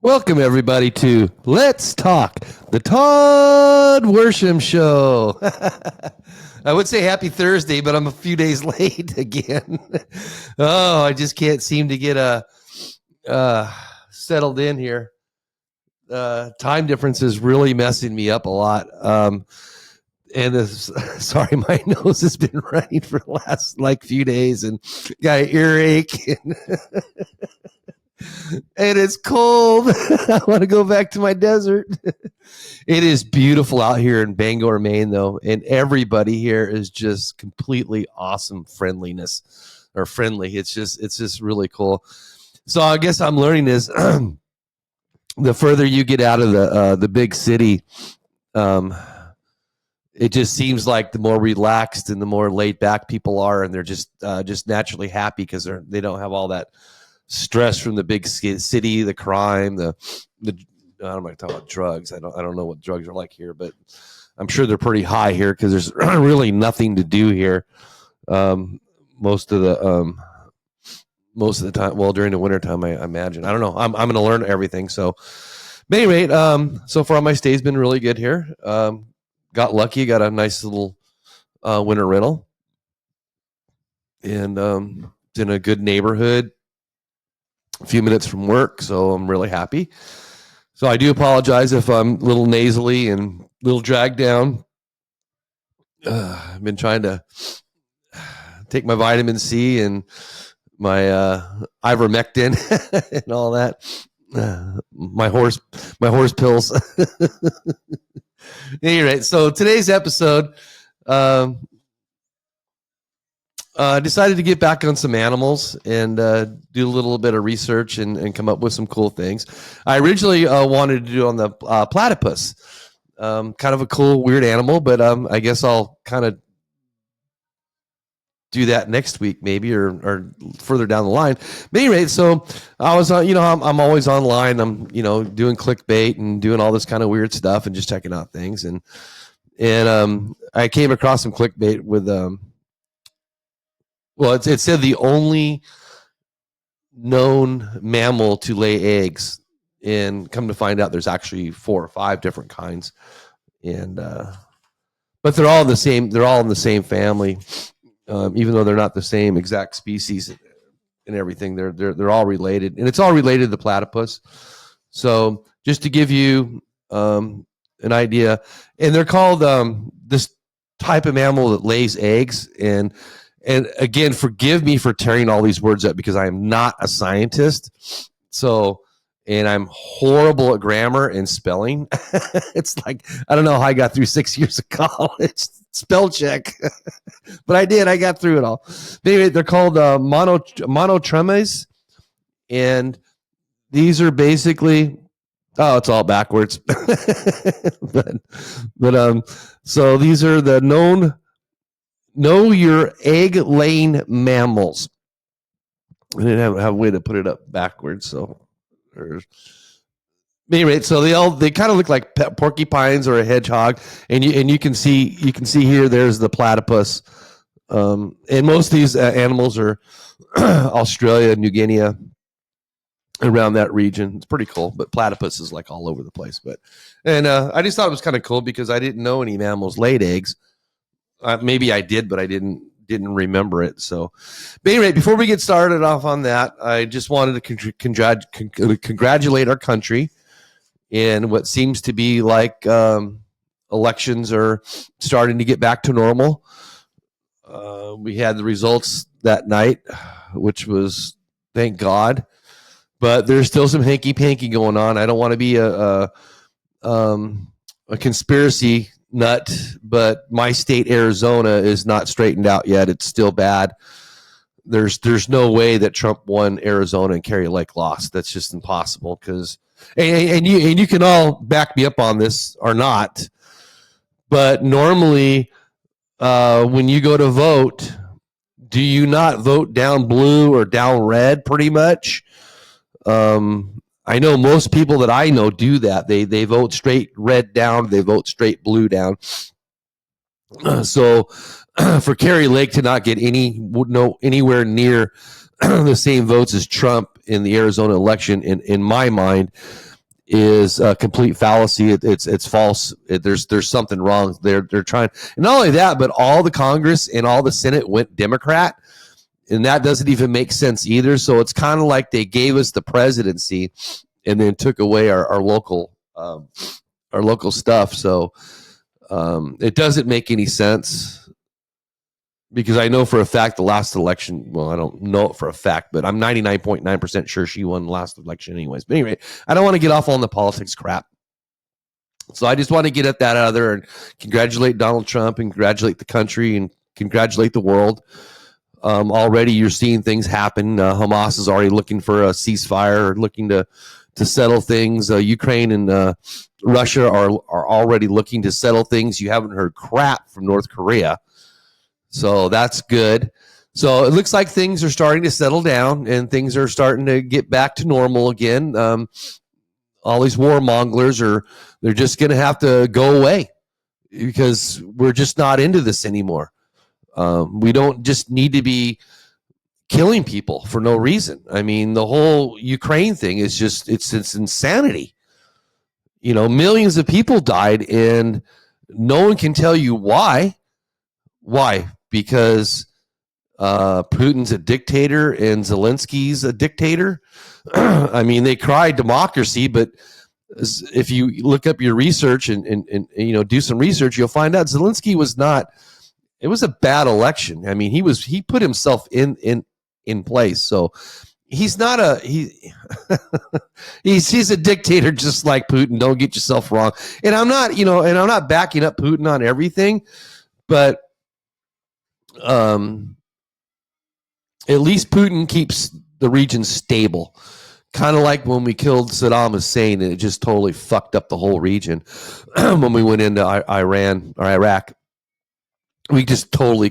Welcome, everybody, to Let's Talk, the Todd Worsham Show. I would say happy Thursday, but I'm a few days late again. I just can't seem to get settled in here. Time difference is really messing me up a lot. Sorry, my nose has been running for the last few days and got an earache. And it's cold. I want to go back to my desert. It is beautiful out here in Bangor, Maine, though, and everybody here is just completely awesome friendly. It's just really cool. So I guess I'm learning is the further you get out of the big city, it just seems like the more relaxed and the more laid back people are, and they're just naturally happy because they don't have all that stress from the big city, the crime, the I'm not talking about drugs. I don't know what drugs are like here, but I'm sure they're pretty high here because there's really nothing to do here. Most of the time, well, during the wintertime, I imagine. I don't know. I'm going to learn everything. So, at any rate, so far my stay's been really good here. Got lucky, got a nice little winter rental, and in a good neighborhood. A few minutes from work, so I'm really happy. So I do apologize if I'm a little nasally and a little dragged down. I've been trying to take my vitamin C and my ivermectin and all that. My horse pills. Anyway, so today's episode, decided to get back on some animals and do a little bit of research and come up with some cool things. I originally wanted to do on the platypus, kind of a cool, weird animal, but I guess I'll kind of do that next week maybe or further down the line. But anyway, so I was I'm always online. I'm doing clickbait and doing all this kind of weird stuff and just checking out things and I came across some clickbait with well, it said the only known mammal to lay eggs, and come to find out there's actually 4 or 5 different kinds, and but they're all the same. They're all in the same family, even though they're not the same exact species and everything. They're all related, and it's all related to the platypus. So just to give you an idea, and they're called this type of mammal that lays eggs. And again, forgive me for tearing all these words up because I am not a scientist. So, and I'm horrible at grammar and spelling. It's like, I don't know how I got through 6 years of college spell check, but I did. I got through it all. Anyway, they're called monotremes. And these are basically, oh, it's all backwards. but so these are the Know your egg-laying mammals. I didn't have a way to put it up backwards, so. Anyway, so they kind of look like porcupines or a hedgehog, and you can see here. There's the platypus, and most of these animals are Australia, New Guinea, around that region. It's pretty cool, but platypus is like all over the place. And I just thought it was kind of cool because I didn't know any mammals laid eggs. Maybe I did, but I didn't remember it. So, but anyway, before we get started off on that, I just wanted to congratulate our country in what seems to be like elections are starting to get back to normal. We had the results that night, which was, thank God, but there's still some hanky-panky going on. I don't want to be a conspiracy nut, but my state, Arizona, is not straightened out yet. It's still bad. There's no way that Trump won Arizona and Kerry Lake lost. That's just impossible. Because and you can all back me up on this or not, but normally when you go to vote, do you not vote down blue or down red? Pretty much. I know most people that I know do that. They vote straight red down. They vote straight blue down. So for Kerry Lake to not get anywhere near the same votes as Trump in the Arizona election, in my mind, is a complete fallacy. It's false. There's something wrong. They're trying, and not only that, but all the Congress and all the Senate went Democrat, and that doesn't even make sense either. So it's kind of like they gave us the presidency and then took away our local stuff. So it doesn't make any sense, because I know for a fact the last election, well, I don't know it for a fact, but I'm 99.9% sure she won the last election anyways. But anyway, I don't want to get off on the politics crap. So I just want to get at that out of there and congratulate Donald Trump and congratulate the country and congratulate the world. Already you're seeing things happen. Hamas is already looking for a ceasefire, looking to settle things. Ukraine and Russia are already looking to settle things. You haven't heard crap from North Korea. So that's good. So it looks like things are starting to settle down and things are starting to get back to normal again. All these warmongers they're just going to have to go away, because we're just not into this anymore. We don't just need to be killing people for no reason. I mean, the whole Ukraine thing is just, it's insanity. Millions of people died and no one can tell you why. Why? Because Putin's a dictator and Zelensky's a dictator. I mean, they cry democracy, but if you look up your research and do some research, you'll find out Zelensky was not. It was a bad election. I mean, he put himself in place. So he's not he's a dictator just like Putin. Don't get yourself wrong. And I'm not backing up Putin on everything, but at least Putin keeps the region stable. Kind of like when we killed Saddam Hussein, and it just totally fucked up the whole region. When we went into Iran or Iraq, we just totally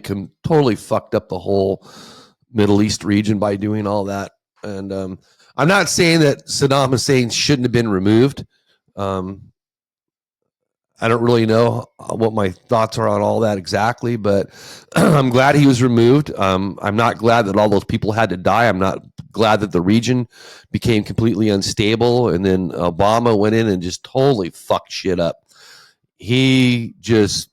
fucked up the whole Middle East region by doing all that. And I'm not saying that Saddam Hussein shouldn't have been removed. I don't really know what my thoughts are on all that exactly, but I'm glad he was removed. I'm not glad that all those people had to die. I'm not glad that the region became completely unstable. And then Obama went in and just totally fucked shit up. He just,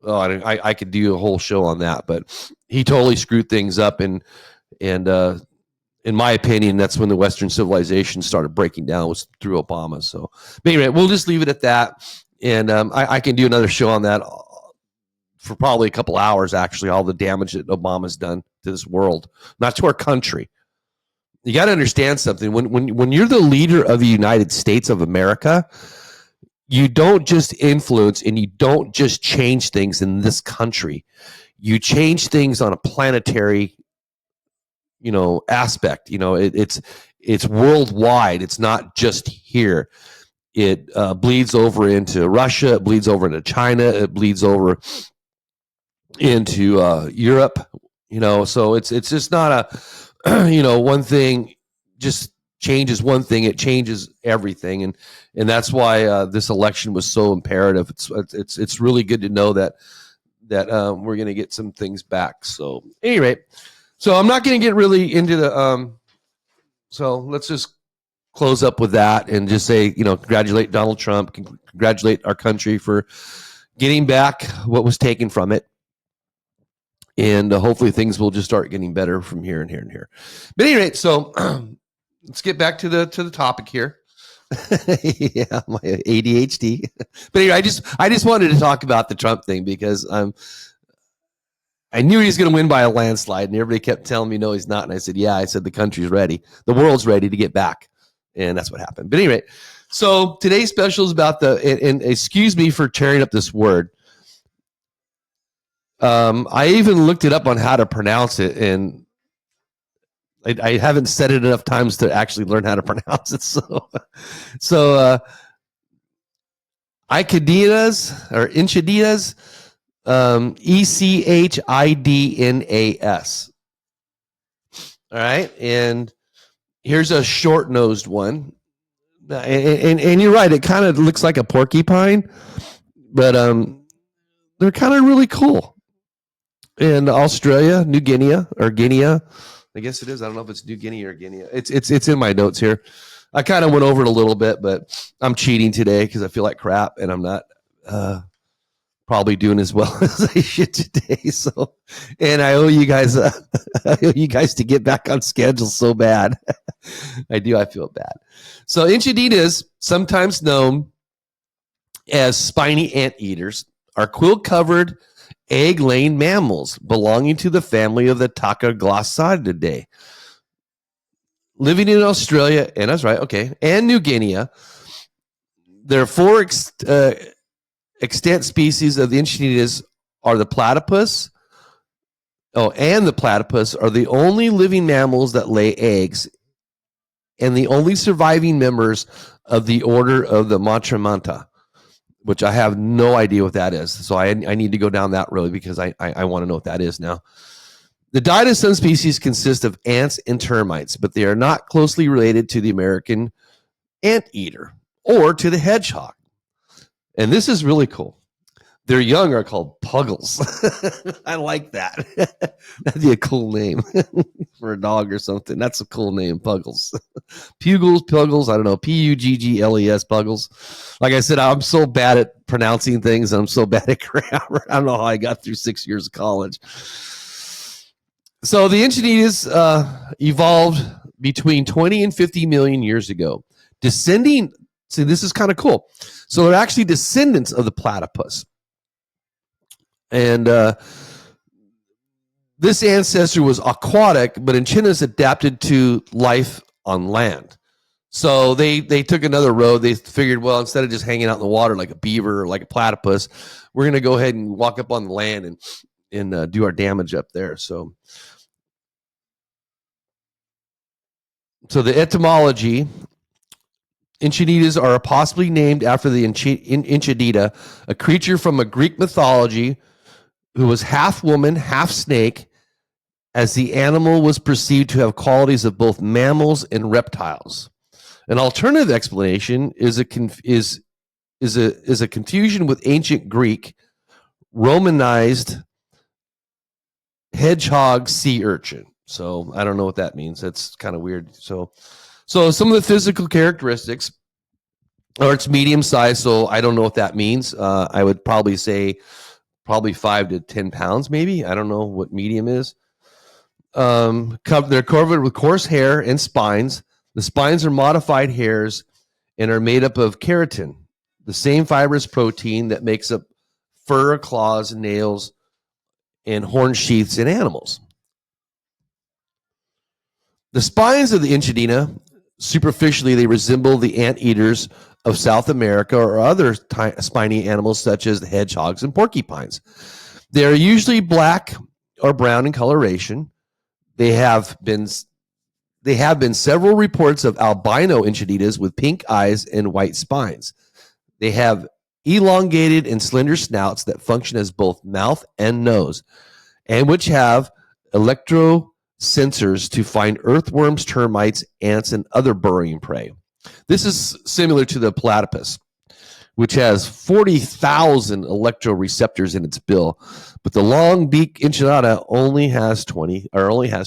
I could do a whole show on that, but he totally screwed things up. And in my opinion, that's when the Western civilization started breaking down, was through Obama. So, but anyway, we'll just leave it at that. And I can do another show on that for probably a couple hours, actually, all the damage that Obama's done to this world, not to our country. You got to understand something. When you're the leader of the United States of America, you don't just influence and you don't just change things in this country. You change things on a planetary aspect. It's worldwide. It's not just here. It bleeds over into Russia. It bleeds over into China. It bleeds over into Europe. So it's just not a one thing just changes one thing. It changes everything, and that's why this election was so imperative. It's really good to know that we're going to get some things back. So anyway. So I'm not going to get really into the. So let's just close up with that and just say, congratulate Donald Trump, congratulate our country for getting back what was taken from it, and hopefully things will just start getting better from here and here and here. But anyway, so let's get back to the topic here. Yeah, my ADHD. But anyway, I just wanted to talk about the Trump thing because I knew he was going to win by a landslide, and everybody kept telling me, no, he's not. And I said, yeah, I said, the country's ready. The world's ready to get back. And that's what happened. But anyway, so today's special is about and excuse me for tearing up this word. I even looked it up on how to pronounce it, and I haven't said it enough times to actually learn how to pronounce it. So Echidnas or Echidnas. Echidnas. All right. And here's a short-nosed one. And you're right. It kind of looks like a porcupine, but they're kind of really cool. In Australia, New Guinea or Guinea, I guess it is. I don't know if it's New Guinea or Guinea. It's in my notes here. I kind of went over it a little bit, but I'm cheating today because I feel like crap and I'm not probably doing as well as I should today. So, and I owe you guys, I owe you guys to get back on schedule so bad. I do. I feel bad. So, Echidnas, sometimes known as spiny anteaters, are quill-covered, egg-laying mammals belonging to the family of the Tachyglossauridae. Living in Australia, and that's right, okay, and New Guinea, there are four extant species of the Echidnas are the platypus. Oh, and the platypus are the only living mammals that lay eggs and the only surviving members of the order of the Montramanta, which I have no idea what that is. So I need to go down that road because I want to know what that is now. The diet of some species consists of ants and termites, but they are not closely related to the American anteater or to the hedgehog. And this is really cool. Their young are called puggles. I like that. That'd be a cool name for a dog or something. That's a cool name, puggles. Puggles, I don't know, Puggles, puggles. Like I said, I'm so bad at pronouncing things. I'm so bad at grammar. I don't know how I got through 6 years of college. So the Echidnas evolved between 20 and 50 million years ago. See, this is kind of cool. So they're actually descendants of the platypus. And this ancestor was aquatic, but Echidnas adapted to life on land. So they took another road. They figured, well, instead of just hanging out in the water like a beaver or like a platypus, we're going to go ahead and walk up on the land and do our damage up there. So the etymology, Echidnas are possibly named after the Echidna, a creature from a Greek mythology who was half woman, half snake, as the animal was perceived to have qualities of both mammals and reptiles. An alternative explanation is a confusion with ancient Greek Romanized hedgehog sea urchin. So I don't know what that means. That's kind of weird. So some of the physical characteristics are it's medium size. So I don't know what that means. I would probably say 5 to 10 pounds, maybe. I don't know what medium is. They're covered with coarse hair and spines. The spines are modified hairs and are made up of keratin, the same fibrous protein that makes up fur, claws, nails, and horn sheaths in animals. The spines of the Echidna, superficially, they resemble the anteaters of South America or other spiny animals such as the hedgehogs and porcupines. They are usually black or brown in coloration. There have been several reports of albino Echidnas with pink eyes and white spines. They have elongated and slender snouts that function as both mouth and nose, and which have electrosensors to find earthworms, termites, ants, and other burrowing prey. This is similar to the platypus, which has 40,000 electroreceptors in its bill, but the long beak enchilada only has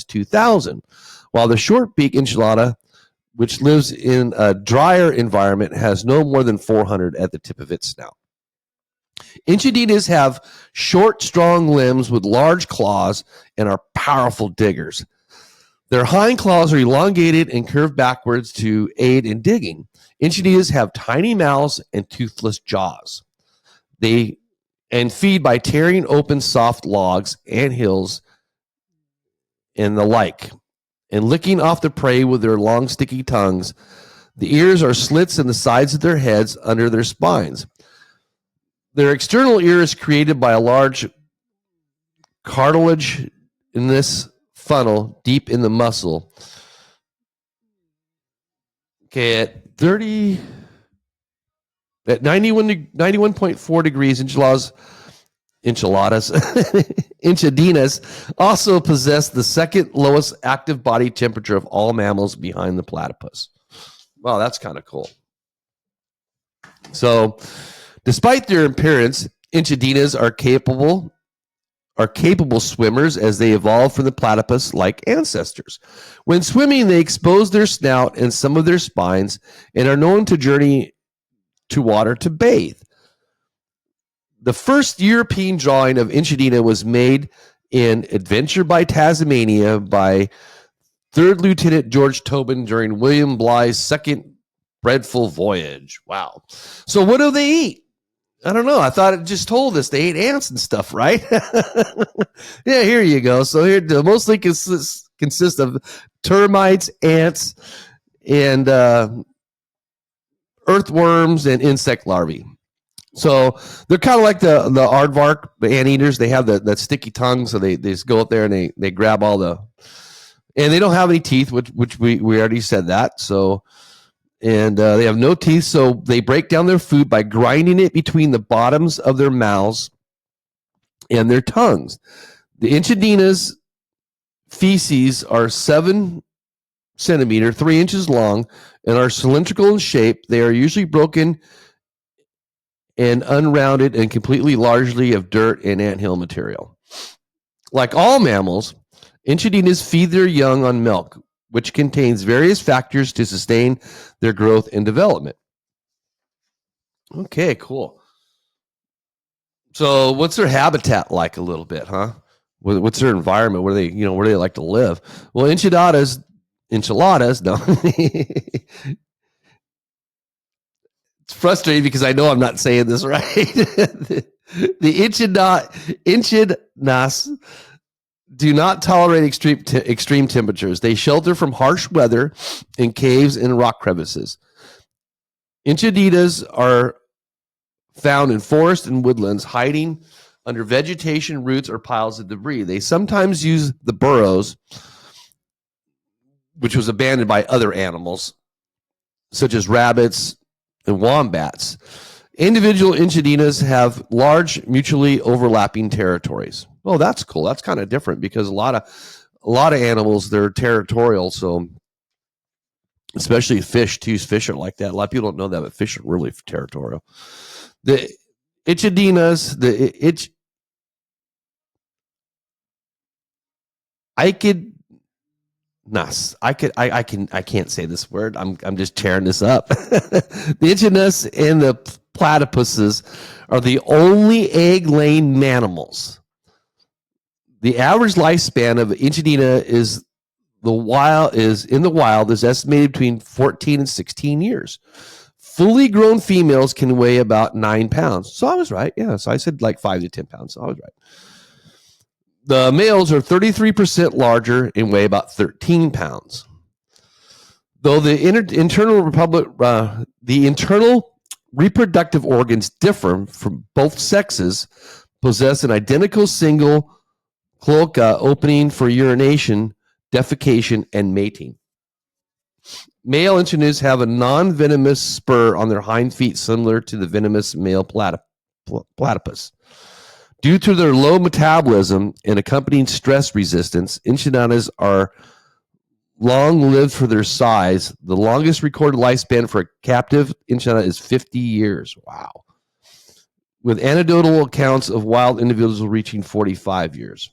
2,000, while the short beak enchilada, which lives in a drier environment, has no more than 400 at the tip of its snout. Echidnas have short, strong limbs with large claws and are powerful diggers. Their hind claws are elongated and curved backwards to aid in digging. Echidnas have tiny mouths and toothless jaws. They feed by tearing open soft logs, anthills, and the like, and licking off the prey with their long, sticky tongues. The ears are slits in the sides of their heads under their spines. Their external ear is created by a large cartilage in this funnel deep in the muscle. Okay, at 91.4 degrees, Echidnas also possess the second lowest active body temperature of all mammals behind the platypus. Wow, that's kind of cool. So, despite their appearance, Echidnas are capable are capable swimmers as they evolved from the platypus-like ancestors. When swimming, they expose their snout and some of their spines and are known to journey to water to bathe. The first European drawing of Echidna was made in Adventure by Tasmania by 3rd Lieutenant George Tobin during William Bligh's second dreadful voyage. Wow. So what do they eat? I don't know. I thought it just told us they ate ants and stuff, right? Yeah, here you go. So here mostly consist of termites, ants, and earthworms and insect larvae. So they're kind of like the aardvark, the anteaters. They have that sticky tongue, so they just go up there and they grab all the, and they don't have any teeth, which we already said that. So, and they have no teeth, so they break down their food by grinding it between the bottoms of their mouths and their tongues. The Echidna's feces are 7 centimeter, 3 inches long, and are cylindrical in shape. They are usually broken and unrounded and completely largely of dirt and anthill material. Like all mammals, Echidnas feed their young on milk, which contains various factors to sustain their growth and development. Okay, cool. So what's their habitat like a little bit, huh? What's their environment? Where they like to live? Well, enchiladas, no. It's frustrating because I know I'm not saying this right. The echidnas do not tolerate extreme temperatures. They shelter from harsh weather in caves and rock crevices. Echidnas are found in forests and woodlands, hiding under vegetation, roots, or piles of debris. They sometimes use the burrows, which was abandoned by other animals, such as rabbits and wombats. Individual echidnas have large, mutually overlapping territories. Oh, that's cool. That's kind of different because a lot of animals, they're territorial. So, especially fish too. Fish are like that. A lot of people don't know that, but fish are really territorial. The echidnas, I can't say this word. I'm just tearing this up. The echidnas and the platypuses are the only egg-laying mammals. The average lifespan of echidna in the wild is estimated between 14 and 16 years. Fully grown females can weigh about 9 pounds. So I was right. Yeah. So I said like 5 to 10 pounds. So I was right. The males are 33% larger and weigh about 13 pounds. Though the internal reproductive organs differ from both sexes, possess an identical single cloaca opening for urination, defecation, and mating. Male echidnas have a non-venomous spur on their hind feet similar to the venomous male platypus. Due to their low metabolism and accompanying stress resistance, echidnas are long-lived for their size. The longest recorded lifespan for a captive echidna is 50 years. Wow. With anecdotal accounts of wild individuals reaching 45 years.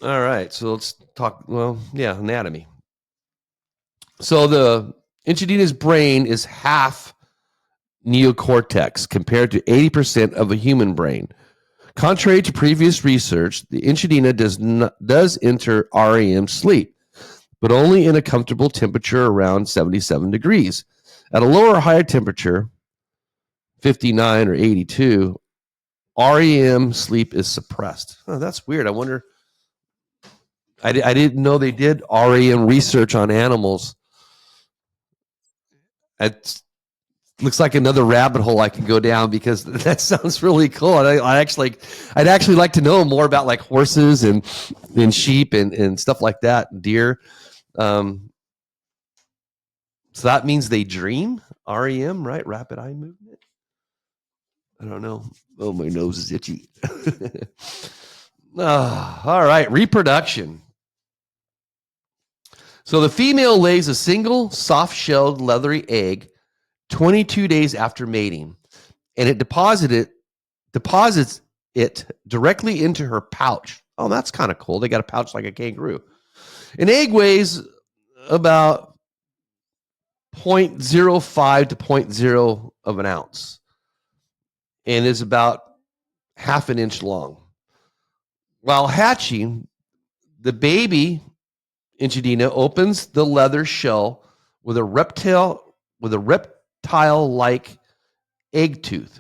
All right, so let's talk, anatomy. So the echidna's brain is half neocortex compared to 80% of a human brain. Contrary to previous research, the echidna does enter REM sleep, but only in a comfortable temperature around 77 degrees. At a lower or higher temperature, 59 or 82, REM sleep is suppressed. Oh, that's weird. I wonder. I didn't know they did REM research on animals. It looks like another rabbit hole I can go down because that sounds really cool. I'd actually like to know more about like horses and sheep and stuff like that, and deer. So that means they dream. REM, right? Rapid eye movement. I don't know. Oh, my nose is itchy. All right, reproduction. So the female lays a single soft-shelled leathery egg 22 days after mating, and it deposits it directly into her pouch. Oh, that's kind of cool. They got a pouch like a kangaroo. An egg weighs about 0.05 to zero point 0.0 of an ounce and is about half an inch long. While hatching, the baby Echidna opens the leather shell with a reptile-like egg tooth.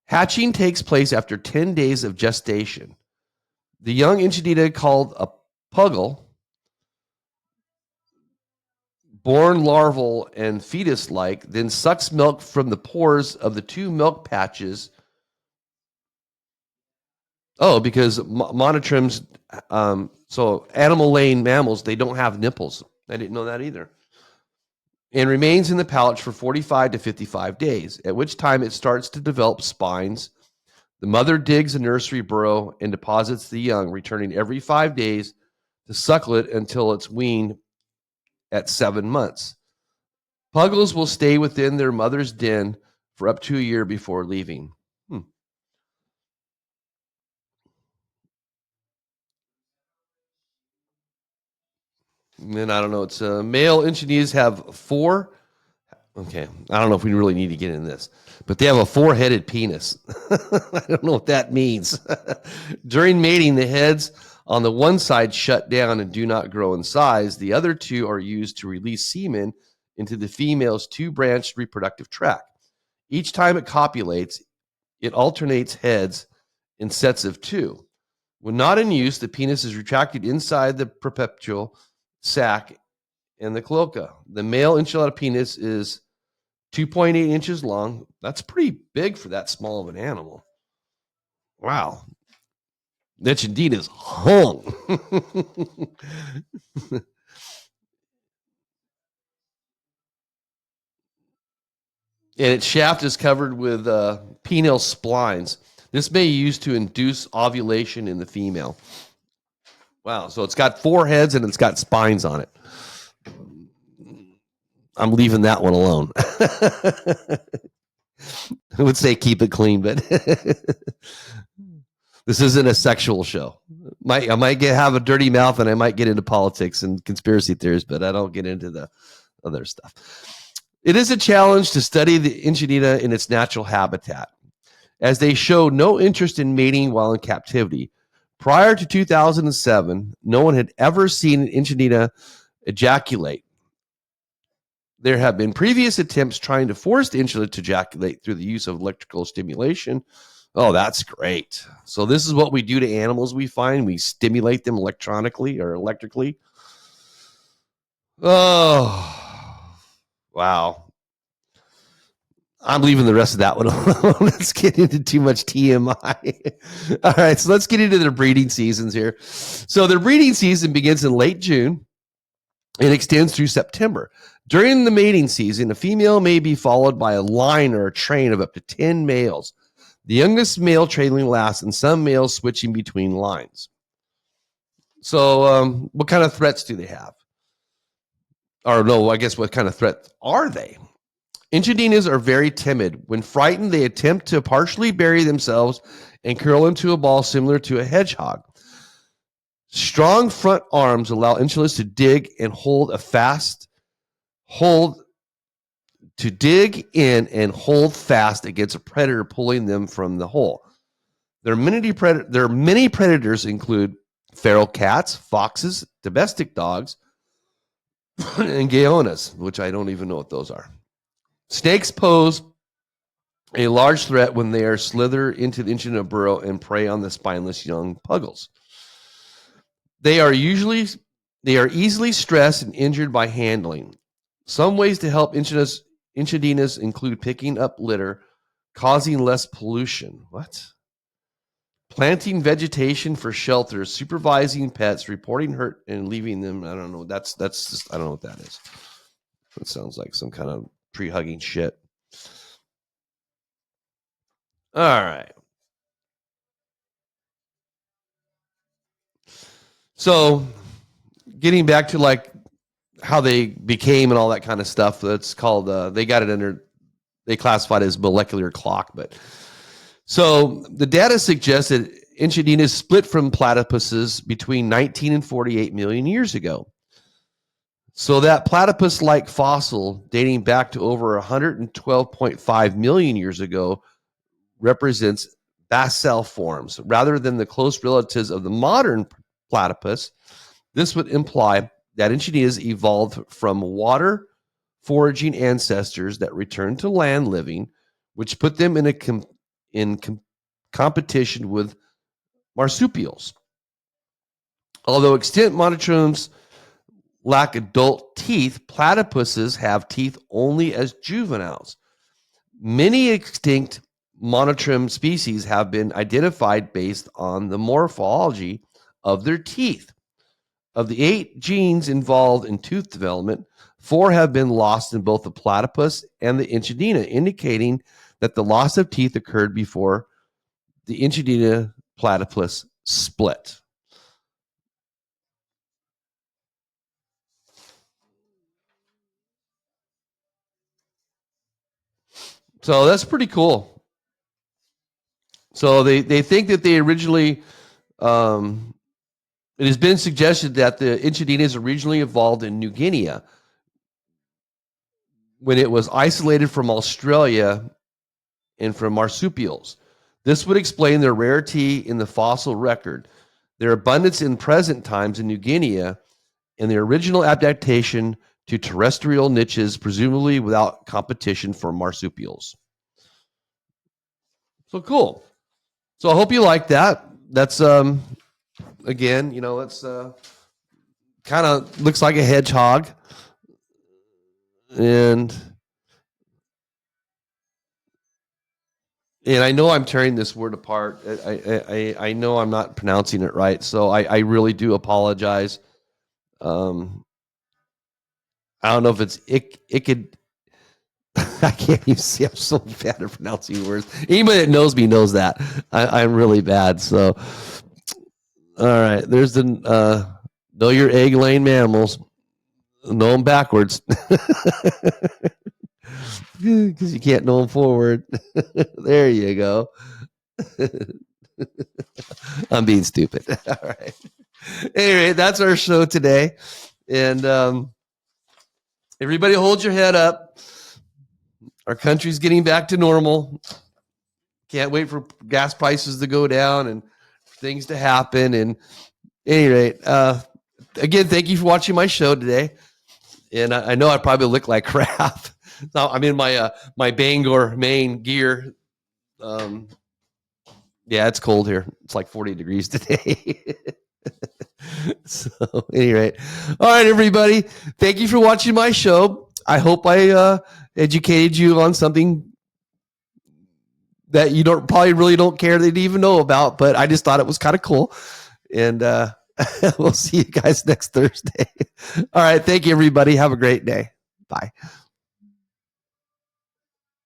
Hatching takes place after 10 days of gestation. The young Echidna, called a puggle, born larval and fetus-like, then sucks milk from the pores of the two milk patches. Oh, because monotrims, so animal-laying mammals, they don't have nipples. I didn't know that either. And remains in the pouch for 45 to 55 days, at which time it starts to develop spines. The mother digs a nursery burrow and deposits the young, returning every 5 days to suckle it until it's weaned at 7 months. Puggles will stay within their mother's den for up to a year before leaving. And then I don't know. It's male Echidnas have 4. Okay, I don't know if we really need to get in this, but they have a 4-headed penis. I don't know what that means. During mating, the heads on the one side shut down and do not grow in size. The other two are used to release semen into the female's 2-branched reproductive tract. Each time it copulates, it alternates heads in sets of 2. When not in use, the penis is retracted inside the perpetual sac and the cloaca. The male enchilada penis is 2.8 inches long. That's pretty big for that small of an animal. Wow. That indeed is hung. And its shaft is covered with penile splines. This may be used to induce ovulation in the female. Wow. So it's got 4 heads and it's got spines on it. I'm leaving that one alone. I would say keep it clean, but this isn't a sexual show. I might have a dirty mouth and I might get into politics and conspiracy theories, but I don't get into the other stuff. It is a challenge to study the Echidna in its natural habitat, as they show no interest in mating while in captivity. Prior to 2007, no one had ever seen an Echidna ejaculate. There have been previous attempts trying to force the Echidna to ejaculate through the use of electrical stimulation. Oh, that's great. So this is what we do to animals we find. We stimulate them electronically or electrically. Oh, wow. I'm leaving the rest of that one alone. Let's get into too much TMI. All right, so let's get into their breeding seasons here. So their breeding season begins in late June and extends through September. During the mating season, a female may be followed by a line or a train of up to 10 males. The youngest male trailing last, and some males switching between lines. So what kind of threats do they have? Or no, I guess what kind of threats are they? Echidnas are very timid. When frightened, they attempt to partially bury themselves and curl into a ball similar to a hedgehog. Strong front arms allow echidnas to dig and dig in and hold fast against a predator pulling them from the hole. Their many predators include feral cats, foxes, domestic dogs, and guionas, which I don't even know what those are. Snakes pose a large threat when they slither into the Echidna burrow and prey on the spineless young puggles. They are easily stressed and injured by handling. Some ways to help Echidnas include picking up litter, causing less pollution. What? Planting vegetation for shelter, supervising pets, reporting hurt, and leaving them. I don't know. That's just, I don't know what that is. It sounds like some kind of tree hugging shit. All right. So, getting back to like how they became and all that kind of stuff. That's called. They got it under. They classified it as molecular clock, but So the data suggests that Echidnas split from platypuses between 19 and 48 million years ago. So that platypus-like fossil dating back to over 112.5 million years ago represents basal forms rather than the close relatives of the modern platypus. This would imply that Echidnas evolved from water foraging ancestors that returned to land living, which put them in competition with marsupials. Although extinct monotremes lack adult teeth, platypuses have teeth only as juveniles. Many extinct monotreme species have been identified based on the morphology of their teeth. Of the 8 genes involved in tooth development, 4 have been lost in both the platypus and the Echidna, indicating that the loss of teeth occurred before the Echidna platypus split. So that's pretty cool. So they think that they originally, it has been suggested that the Echidnas originally evolved in New Guinea when it was isolated from Australia and from marsupials. This would explain their rarity in the fossil record, their abundance in present times in New Guinea, and their original adaptation to terrestrial niches, presumably without competition for marsupials. So cool. So I hope you like that. That's again, it's kind of looks like a hedgehog, and I know I'm tearing this word apart. I know I'm not pronouncing it right, so I really do apologize. I don't know if it's it could. I can't even see. I'm so bad at pronouncing words. Anybody that knows me knows that I'm really bad. So, all right, there's the know your egg-laying mammals. Know them backwards because you can't know them forward. There you go. I'm being stupid. All right. Anyway, that's our show today, and everybody hold your head up. Our country's getting back to normal. Can't wait for gas prices to go down and things to happen. And at any rate, again, thank you for watching my show today. And I know I probably look like crap. Now I'm in my my Bangor, Maine gear. Yeah, it's cold here. It's like 40 degrees today. So, at any rate, all right, everybody. Thank you for watching my show. I hope I educated you on something that you probably really don't care that you even know about, but I just thought it was kind of cool. And we'll see you guys next Thursday. All right. Thank you, everybody. Have a great day. Bye.